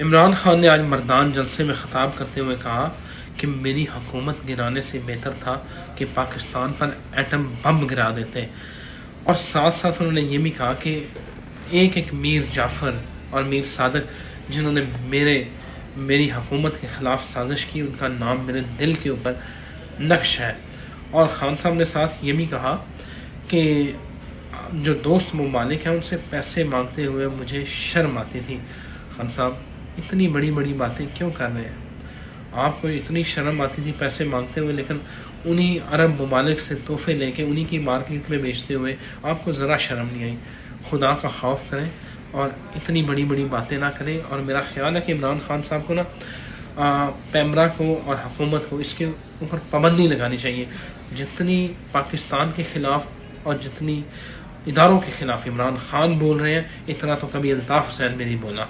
इमरान खान ने आज मर्दान जलसे में ख़िताब करते हुए कहा कि मेरी हुकूमत गिराने से बेहतर था कि पाकिस्तान पर एटम बम गिरा देते। और साथ साथ उन्होंने ये भी कहा कि एक एक मीर जाफ़र और मीर सादक जिन्होंने मेरी हुकूमत के ख़िलाफ़ साजिश की, उनका नाम मेरे दिल के ऊपर नक्श है। और ख़ान साहब ने साथ ये भी कहा कि जो दोस्त ममालिक हैं उनसे पैसे मांगते हुए मुझे शर्म आती थी। ख़ान साहब इतनी बड़ी बड़ी बातें क्यों कर रहे हैं? आपको इतनी शर्म आती थी पैसे मांगते हुए, लेकिन उन्हीं अरब ममालिक से तोहफे लेके उन्हीं की मार्केट में बेचते हुए आपको ज़रा शर्म नहीं आई। खुदा का खौफ करें और इतनी बड़ी बड़ी बातें ना करें। और मेरा ख़्याल है कि इमरान खान साहब को ना पैमरा को और हुकूमत को इसके ऊपर पाबंदी लगानी चाहिए। जितनी पाकिस्तान के ख़िलाफ़ और जितनी इदारों के ख़िलाफ़ इमरान खान बोल रहे हैं, इतना तो कभी अल्ताफ़ हुसैन भी नहीं बोला।